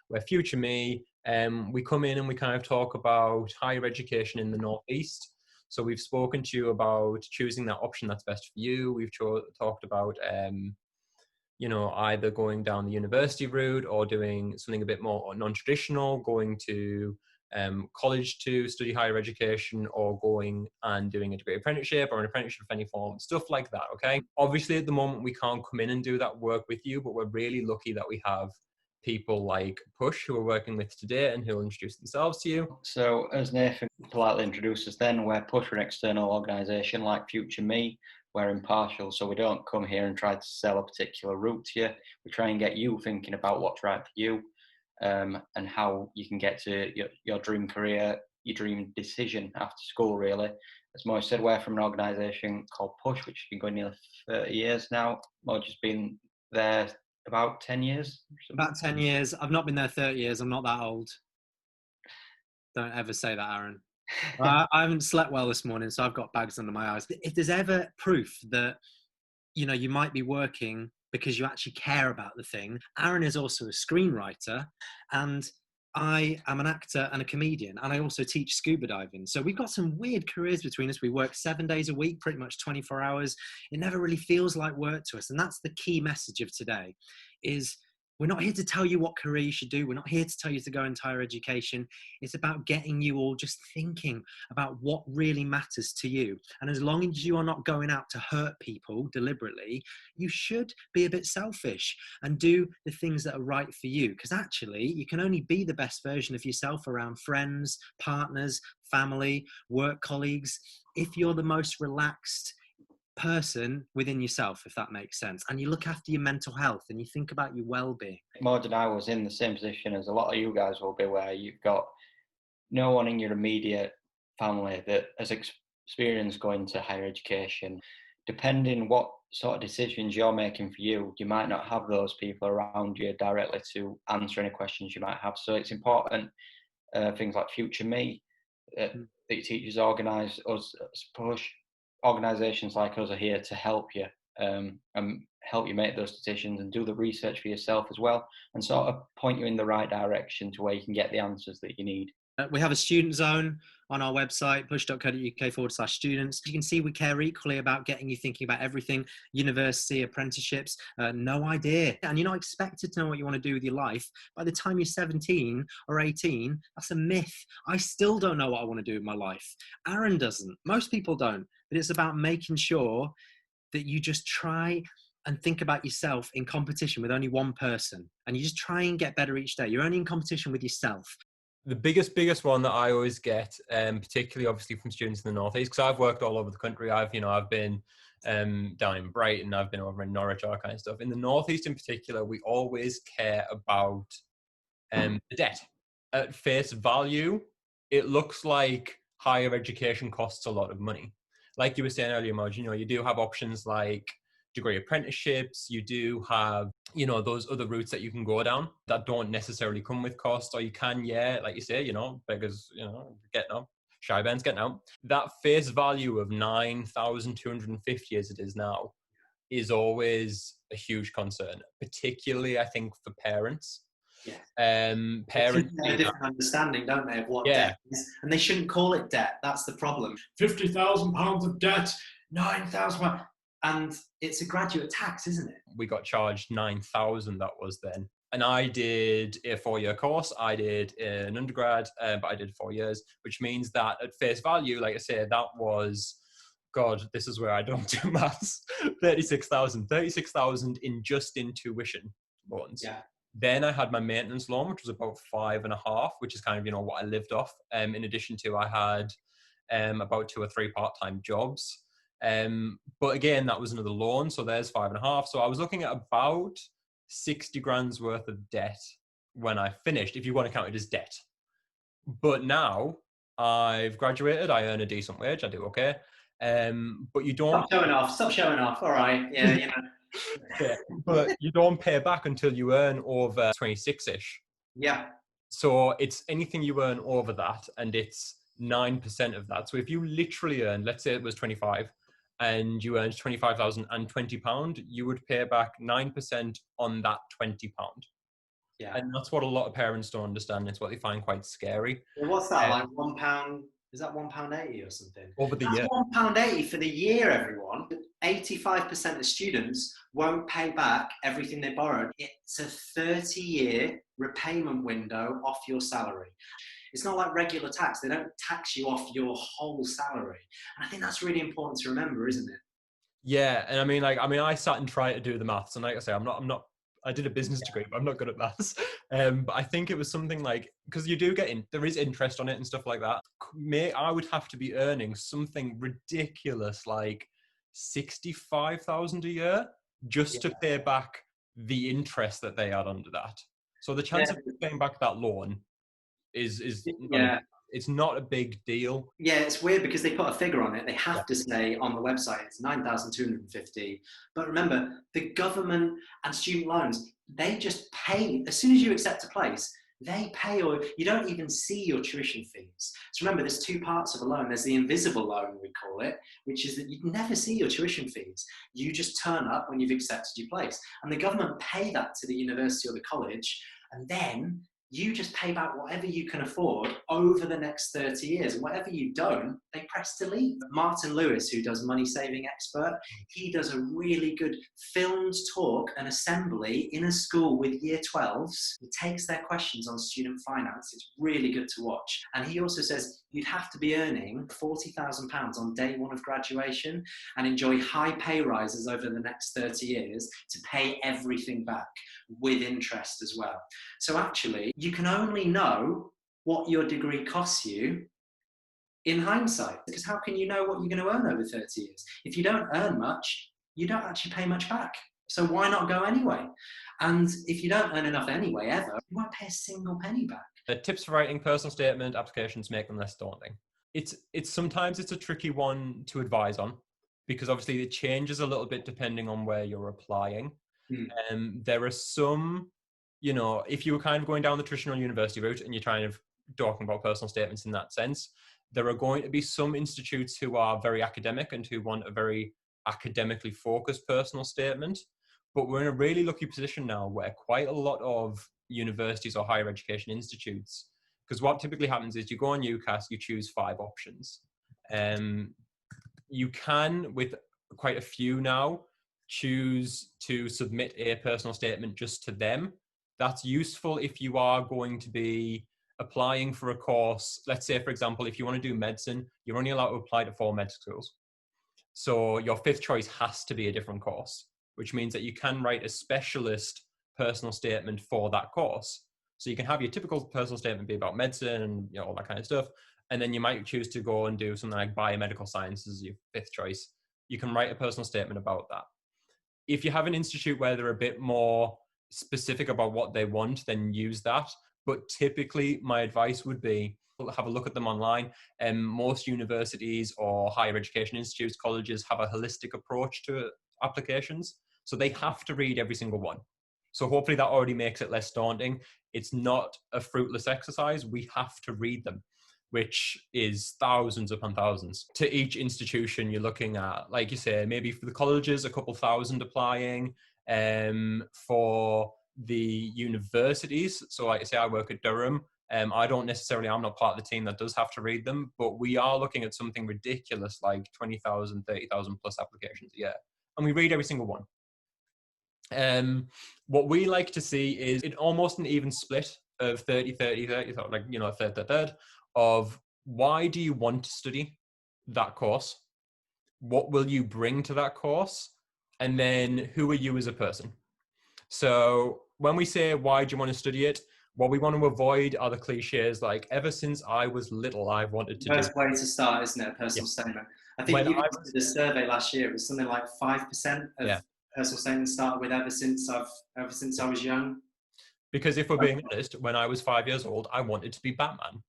We're FutureMe. We come in and we kind of talk about higher education in the Northeast. So we've spoken to you about choosing that option that's best for you. We've talked about, either going down the university route or doing something a bit more non-traditional, going to college to study higher education, or going and doing a degree apprenticeship or an apprenticeship of any form, stuff like that. Okay. Obviously, at the moment, we can't come in and do that work with you, but we're really lucky that we have people like Push who we're working with today and who will introduce themselves to you. So, as Nathan politely introduced us then, we're Push for an external organisation like FutureMe. We're impartial, so we don't come here and try to sell a particular route to you. We try and get you thinking about what's right for you, and how you can get to your dream career, your dream decision after school, really. As Mo said, we're from an organisation called Push, which has been going nearly 30 years now. Mo's just been there about 10 years. About 10 years. I've not been there 30 years. I'm not that old. Don't ever say that, Aaron. I haven't slept well this morning, so I've got bags under my eyes. If there's ever proof that, you might be working because you actually care about the thing, Aaron is also a screenwriter, and I am an actor and a comedian, and I also teach scuba diving. So we've got some weird careers between us. We work 7 days a week, pretty much 24 hours. It never really feels like work to us. And that's the key message of today, is we're not here to tell you what career you should do. We're not here to tell you to go into higher education. It's about getting you all just thinking about what really matters to you. And as long as you are not going out to hurt people deliberately, you should be a bit selfish and do the things that are right for you. Because actually, you can only be the best version of yourself around friends, partners, family, work colleagues, if you're the most relaxed person within yourself, if that makes sense, and you look after your mental health and you think about your well-being. More than I was in the same position as a lot of you guys will be, where you've got no one in your immediate family that has experienced going to higher education. Depending what sort of decisions you're making for you, you might not have those people around you directly to answer any questions you might have. So it's important, things like FutureMe, that your teachers organise, us Push. Organisations like us are here to help you, and help you make those decisions and do the research for yourself as well, and sort of point you in the right direction to where you can get the answers that you need. We have a student zone on our website, push.co.uk/students. You can see we care equally about getting you thinking about everything: university, apprenticeships, no idea. And you're not expected to know what you want to do with your life. By the time you're 17 or 18, that's a myth. I still don't know what I want to do with my life. Aaron doesn't. Most people don't. But it's about making sure that you just try and think about yourself in competition with only one person. And you just try and get better each day. You're only in competition with yourself. The biggest one that I always get, particularly obviously from students in the Northeast, because I've worked all over the country. I've been down in Brighton, I've been over in Norwich, all that kind of stuff. In the Northeast in particular, we always care about the debt. At face value, it looks like higher education costs a lot of money. Like you were saying earlier, Moj, you do have options like degree apprenticeships. You do have, those other routes that you can go down that don't necessarily come with cost, or you can, like you say, beggars, getting up, shy bands getting out. That face value of 9,250 as it is now is always a huge concern, particularly I think for parents. Yeah. Parents have a different understanding, don't they, of what debt is, and they shouldn't call it debt. That's the problem. £50,000 of debt, £9,000, and it's a graduate tax, isn't it? We got charged 9,000. That was then, and I did a 4-year course. I did an undergrad, but I did 4 years, which means that at face value, like I say, that was, God, this is where I don't do maths. 36,000 in tuition loans. Yeah. Then I had my maintenance loan, which was about 5.5, which is kind of, what I lived off. In addition to, I had about 2 or 3 part-time jobs. But again, that was another loan. So there's 5.5. So I was looking at about 60 grand's worth of debt when I finished, if you want to count it as debt. But now I've graduated. I earn a decent wage. I do okay. But you don't... Stop showing off. All right. Yeah, Yeah, but you don't pay back until you earn over 26-ish. Yeah. So it's anything you earn over that, and it's 9% of that. So if you literally earn, let's say it was 25, and you earned £25,020, you would pay back 9% on that £20. Yeah. And that's what a lot of parents don't understand. It's what they find quite scary. What's that, like £1? Is that £1.80 or something? Over the That's year. £1.80 for the year, everyone. 85% of students won't pay back everything they borrowed. It's a 30-year repayment window off your salary. It's not like regular tax. They don't tax you off your whole salary. And I think that's really important to remember, isn't it? Yeah, and I sat and tried to do the maths, and like I say, I'm not. I did a business degree, but I'm not good at maths. But I think it was something like, because you do get there is interest on it and stuff like that. I would have to be earning something ridiculous, like 65,000 a year, just to pay back the interest that they had under that. So the chance of paying back that loan is it's not a big deal. Yeah, it's weird because they put a figure on it. They have to say on the website it's 9,250. But remember, the government and student loans, they just pay as soon as you accept a place. They pay, or you don't even see your tuition fees. So remember, there's two parts of a loan. There's the invisible loan, we call it, which is that you never see your tuition fees. You just turn up when you've accepted your place, and the government pay that to the university or the college, and then you just pay back whatever you can afford over the next 30 years. And whatever you don't, they press delete. Martin Lewis, who does Money Saving Expert, he does a really good filmed talk and assembly in a school with year 12s. He takes their questions on student finance. It's really good to watch. And he also says you'd have to be earning £40,000 on day one of graduation and enjoy high pay rises over the next 30 years to pay everything back with interest as well. So actually, you can only know what your degree costs you in hindsight, because how can you know what you're going to earn over 30 years? If you don't earn much, you don't actually pay much back. So why not go anyway? And if you don't earn enough anyway, ever, you won't pay a single penny back. The tips for writing personal statement applications make them less daunting. It's sometimes it's a tricky one to advise on, because obviously it changes a little bit depending on where you're applying. There are some, if you were kind of going down the traditional university route and you're kind of talking about personal statements in that sense, there are going to be some institutes who are very academic and who want a very academically focused personal statement. But we're in a really lucky position now where quite a lot of universities or higher education institutes, because what typically happens is you go on UCAS, you choose 5 options. You can, with quite a few now, choose to submit a personal statement just to them. That's useful if you are going to be applying for a course. Let's say, for example, if you want to do medicine, you're only allowed to apply to 4 med schools. So your 5th choice has to be a different course, which means that you can write a specialist personal statement for that course. So you can have your typical personal statement be about medicine and all that kind of stuff. And then you might choose to go and do something like biomedical sciences as your 5th choice. You can write a personal statement about that. If you have an institute where they're a bit more specific about what they want, then use that. But typically, my advice would be have a look at them online. Most universities or higher education institutes, colleges have a holistic approach to applications. So they have to read every single one. So hopefully that already makes it less daunting. It's not a fruitless exercise. We have to read them, which is thousands upon thousands. To each institution, you're looking at, like you say, maybe for the colleges, a couple thousand applying. For the universities, so like I say, I work at Durham. I'm not part of the team that does have to read them, but we are looking at something ridiculous like 20,000, 30,000 plus applications a year. And we read every single one. What we like to see is almost an even split of 30, like, a third of why do you want to study that course? What will you bring to that course? And then who are you as a person? So when we say, why do you want to study it? What we want to avoid are the cliches like, ever since I was little, I've wanted to do. First way to start, isn't it? A personal statement. I think you did a survey last year. It was something like 5% of personal statements started with ever since I was young. Because if we're being honest, when I was 5 years old, I wanted to be Batman.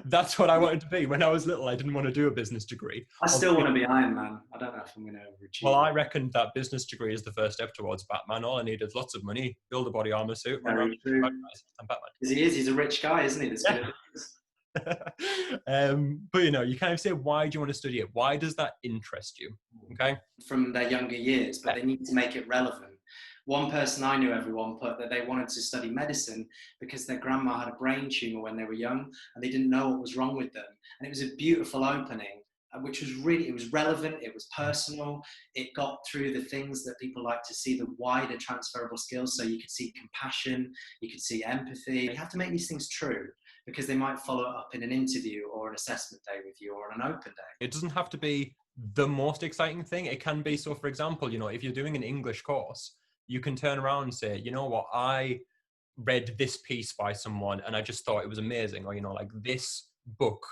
That's what I wanted to be. When I was little, I didn't want to do a business degree. I still want to be Iron Man. I don't know if I'm going to overachieve. Well, I reckon that business degree is the first step towards Batman. All I need is lots of money, build a body armor suit. Very true. I'm Batman. Because he's a rich guy, isn't he? That's good. But you kind of say, why do you want to study it? Why does that interest you? Okay. From their younger years, but they need to make it relevant. One person I knew, everyone put that they wanted to study medicine because their grandma had a brain tumor when they were young and they didn't know what was wrong with them. And it was a beautiful opening, which was really, it was relevant, it was personal, it got through the things that people like to see, the wider transferable skills. So you could see compassion, you could see empathy. You have to make these things true because they might follow up in an interview or an assessment day with you or an open day. It doesn't have to be the most exciting thing. It can be, so for example, you know, if you're doing an English course, you can turn around and say, you know what, I read this piece by someone and I just thought it was amazing. Or, you know, like this book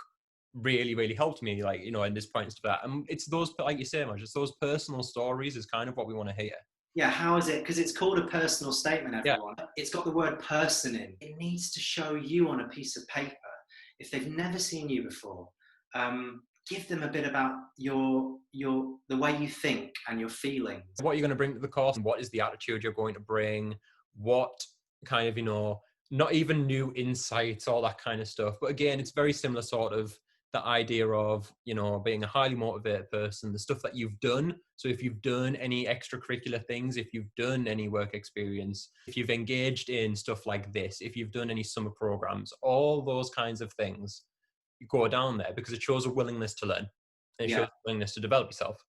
really, really helped me, like, you know, and this points to that. And it's those, like you say, Maj, it's those personal stories is kind of what we want to hear. Yeah, how is it? Because it's called a personal statement, everyone. Yeah. It's got the word person in. It needs to show you on a piece of paper. If they've never seen you before, give them a bit about the way you think and your feelings. What you're going to bring to the course, and what is the attitude you're going to bring, what kind of, you know, not even new insights, all that kind of stuff. But again, it's very similar sort of the idea of, you know, being a highly motivated person, the stuff that you've done. So if you've done any extracurricular things, if you've done any work experience, if you've engaged in stuff like this, if you've done any summer programs, all those kinds of things, you go down there because it shows a willingness to learn. And it shows a willingness to develop yourself.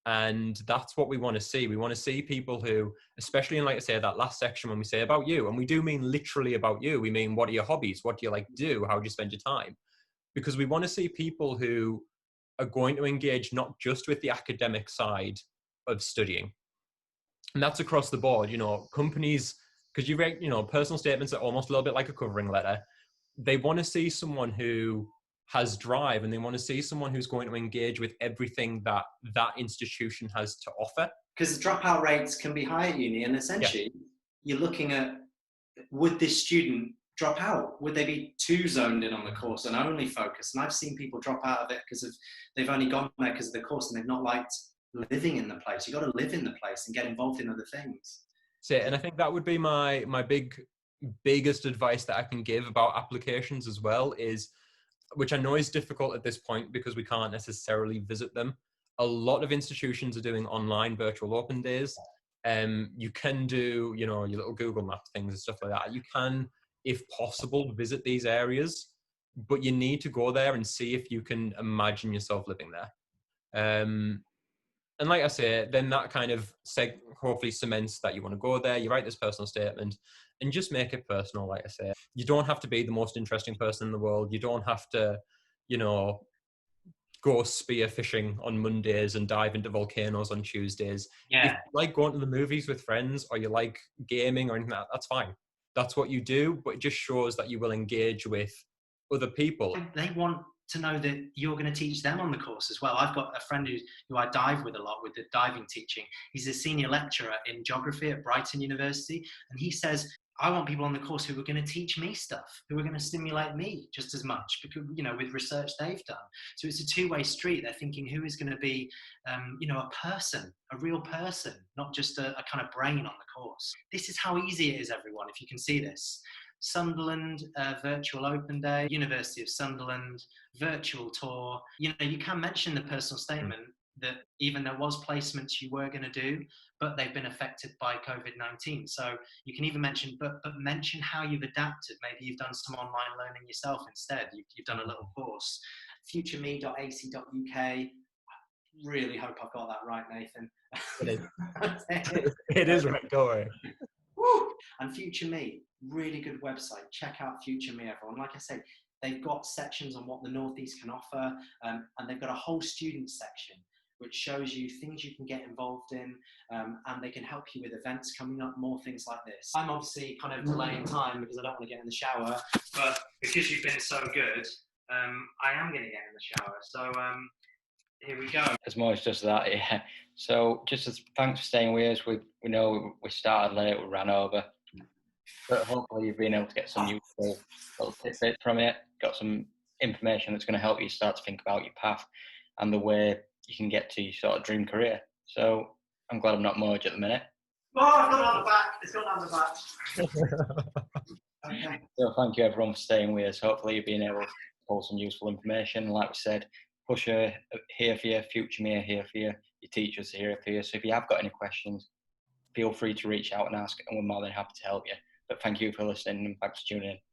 And that's what we want to see. We want to see people who, especially in, like I say, that last section when we say about you, and we do mean literally about you. We mean, what are your hobbies? What do you like to do? How do you spend your time? Because we want to see people who are going to engage not just with the academic side of studying. And that's across the board, you know, companies, because you read, you know, personal statements are almost a little bit like a covering letter. They want to see someone who has drive, and they want to see someone who's going to engage with everything that that institution has to offer. Because the dropout rates can be high at uni, and essentially you're looking at, would this student drop out? Would they be too zoned in on the course and only focused? And I've seen people drop out of it because they've only gone there because of the course and they've not liked living in the place. You've got to live in the place and get involved in other things. So, and I think that would be my biggest advice that I can give about applications as well is, which I know is difficult at this point because we can't necessarily visit them. A lot of institutions are doing online virtual open days. You can do, you know, your little Google Map things and stuff like that. You can, if possible, visit these areas, but you need to go there and see if you can imagine yourself living there. And like I say, then that kind of hopefully cements that you want to go there. You write this personal statement and just make it personal. Like I say, you don't have to be the most interesting person in the world. You don't have to, you know, go spear fishing on Mondays and dive into volcanoes on Tuesdays. Yeah. If you like going to the movies with friends, or you like gaming or anything like that, that's fine. That's what you do, but it just shows that you will engage with other people. They want to know that you're going to teach them on the course as well. I've got a friend who I dive with a lot with the diving teaching. He's a senior lecturer in geography at Brighton University, and he says, I want people on the course who are going to teach me stuff, who are going to stimulate me just as much, because, you know, with research they've done. So it's a two-way street. They're thinking, who is going to be, you know, a person, a real person, not just a kind of brain on the course. This is how easy it is, everyone, if you can see this. Sunderland virtual open day, University of Sunderland virtual tour. You know, you can mention the personal statement that even there was placements you were going to do, but they've been affected by COVID-19. So you can even mention, but mention how you've adapted. Maybe you've done some online learning yourself instead. You've done a little course. FutureMe.ac.uk. I really hope I've got that right, Nathan. It is. It is right, don't worry. And FutureMe, really good website. Check out FutureMe, everyone. Like I said, they've got sections on what the Northeast can offer, and they've got a whole student section which shows you things you can get involved in, and they can help you with events coming up, more things like this. I'm obviously kind of delaying time because I don't want to get in the shower, but because you've been so good, I am going to get in the shower. So here we go. As much as just that, yeah. So just as thanks for staying with us. We know we started late, we ran over, but hopefully you've been able to get some useful little tidbit from it, got some information that's going to help you start to think about your path and the way you can get to your sort of dream career. So I'm glad I'm not Moj at the minute. Oh, I've got it on the back. It's got it on the back. Okay. So thank you everyone for staying with us. Hopefully you've been able to pull some useful information. Like we said, Push here for you, FutureMe here for you, your teachers are here for you. So if you have got any questions, feel free to reach out and ask, and we're more than happy to help you. But thank you for listening, and thanks for tuning in.